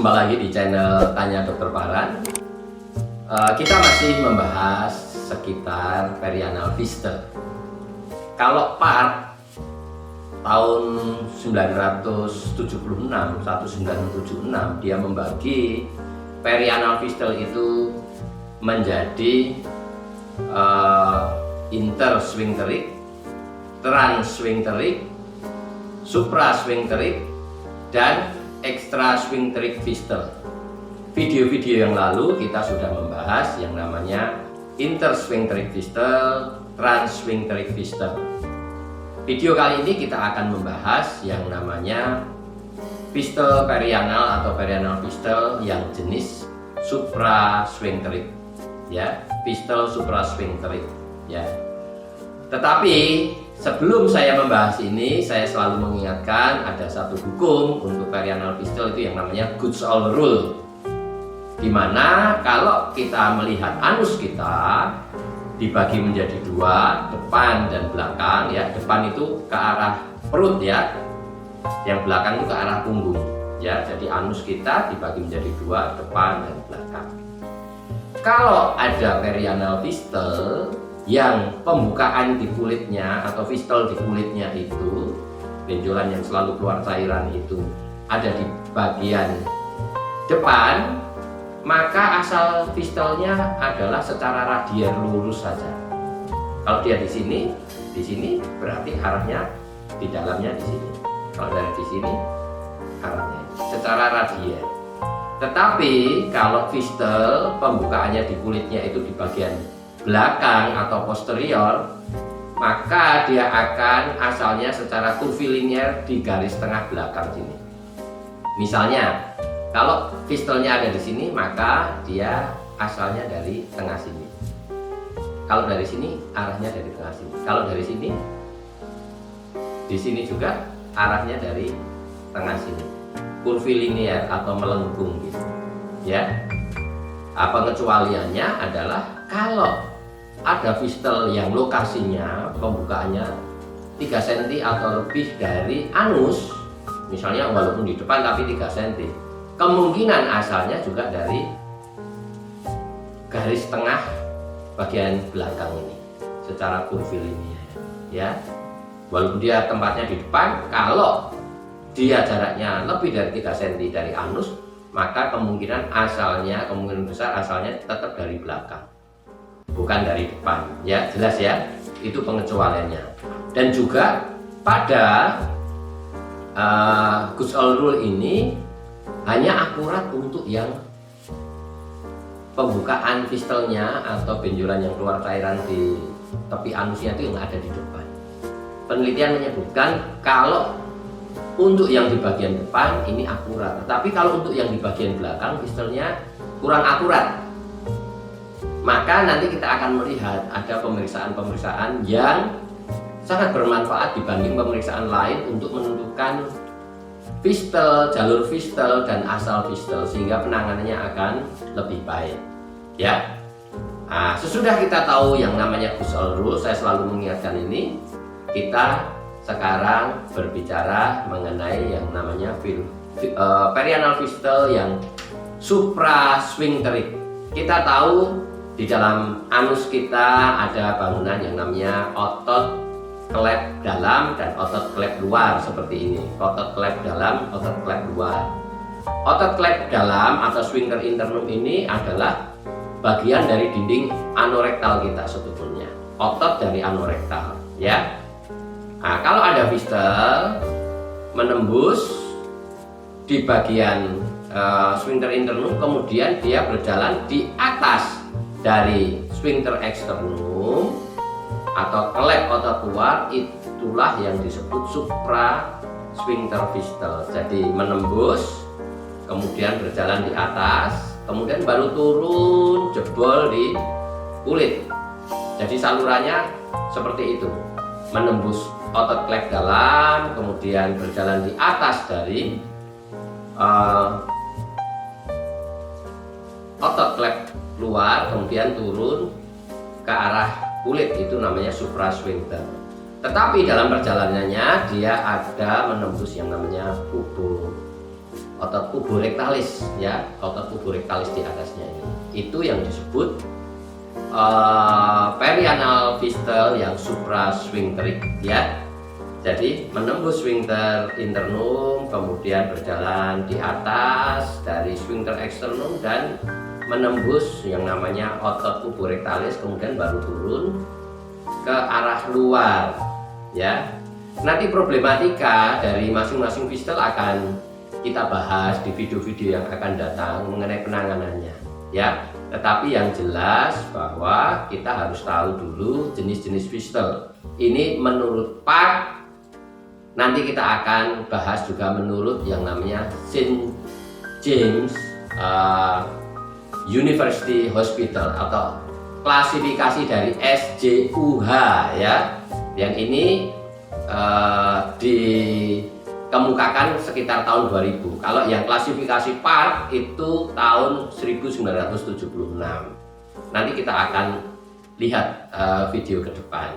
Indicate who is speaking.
Speaker 1: jumpa lagi di channel Tanya Dokter Paran. Kita masih membahas sekitar perianal fistel. Kalau part tahun 1976 dia membagi perianal fistel itu menjadi intersfincteric, transsphincteric, suprasphincteric, dan extrasphincteric fistel. Video-video yang lalu kita sudah membahas yang namanya intersphincteric fistel, transsphincteric fistel. Video kali ini kita akan membahas yang namanya fistel perianal atau perianal fistel yang jenis suprasphincteric, ya, fistel suprasphincteric, ya. Tetapi sebelum saya membahas ini, saya selalu mengingatkan ada satu hukum untuk perianal fistel itu yang namanya Goodsall Rule, dimana kalau kita melihat anus kita dibagi menjadi dua, depan dan belakang, ya. Depan itu ke arah perut, ya, yang belakang itu ke arah punggung, ya. Jadi anus kita dibagi menjadi dua, depan dan belakang. Kalau ada perianal fistel yang pembukaan di kulitnya atau fistel di kulitnya itu, benjolan yang selalu keluar cairan itu ada di bagian depan, maka asal fistelnya adalah secara radial lurus saja. Kalau dia di sini berarti arahnya di dalamnya di sini. Kalau dari di sini arahnya secara radial. Tetapi kalau fistel pembukaannya di kulitnya itu di bagian belakang atau posterior, maka dia akan asalnya secara kurvilinear di garis tengah belakang sini. Misalnya, kalau fistelnya ada di sini, maka dia asalnya dari tengah sini. Kalau dari sini, arahnya dari tengah sini. Kalau dari sini, di sini juga arahnya dari tengah sini. Kurvilinear atau melengkung gitu, ya. Pengecualiannya adalah kalau ada fistel yang lokasinya pembukaannya 3 cm atau lebih dari anus, misalnya walaupun di depan tapi 3 cm, kemungkinan asalnya juga dari garis tengah bagian belakang ini secara kurvilinear, ya. Walaupun dia tempatnya di depan, kalau dia jaraknya lebih dari 3 cm dari anus, maka kemungkinan besar asalnya tetap dari belakang, bukan dari depan, ya. Jelas, ya, itu pengecualiannya. Dan juga pada Goodsall Rule ini hanya akurat untuk yang pembukaan fistelnya atau benjolan yang keluar cairan di tepi anusnya itu yang ada di depan. Penelitian menyebutkan kalau untuk yang di bagian depan ini akurat, tetapi kalau untuk yang di bagian belakang fistelnya kurang akurat. Maka nanti kita akan melihat ada pemeriksaan-pemeriksaan yang sangat bermanfaat dibanding pemeriksaan lain untuk menentukan fistel, jalur fistel, dan asal fistel, sehingga penanganannya akan lebih baik, ya. Nah, sesudah kita tahu yang namanya Goodsall Rule, saya selalu mengingatkan ini, kita sekarang berbicara mengenai yang namanya perianal fistel yang suprasphincteric. Kita tahu di dalam anus kita ada bangunan yang namanya otot klep dalam dan otot klep luar seperti ini. Otot klep dalam, otot klep luar. Otot klep dalam atau sphincter internum ini adalah bagian dari dinding anorektal kita sebetulnya. Otot dari anorektal, ya. Nah, kalau ada fistel menembus di bagian sphincter internum, kemudian dia berjalan di atas dari sphincter externum atau klep otot luar, itulah yang disebut suprasphincter fistel. Jadi menembus, kemudian berjalan di atas, kemudian baru turun jebol di kulit. Jadi salurannya seperti itu, menembus otot klep dalam, kemudian berjalan di atas dari otot klep luar, kemudian turun ke arah kulit, itu namanya suprasphincter. Tetapi dalam perjalanannya dia ada menembus yang namanya bubuk otot puborektalis ya, otot puborektalis di atasnya ini. Itu yang disebut perianal fistel yang suprasphincteric ya. Jadi menembus sphincter internum, kemudian berjalan di atas dari sphincter externum dan menembus yang namanya otot puborektalis, kemudian baru turun ke arah luar ya. Nanti problematika dari masing-masing fistel akan kita bahas di video-video yang akan datang mengenai penanganannya ya. Tetapi yang jelas bahwa kita harus tahu dulu jenis-jenis fistel ini menurut part. Nanti kita akan bahas juga menurut yang namanya St. James University Hospital atau klasifikasi dari SJUH ya. Yang ini dikemukakan sekitar tahun 2000. Kalau yang klasifikasi PARC itu tahun 1976. Nanti kita akan lihat video ke depan.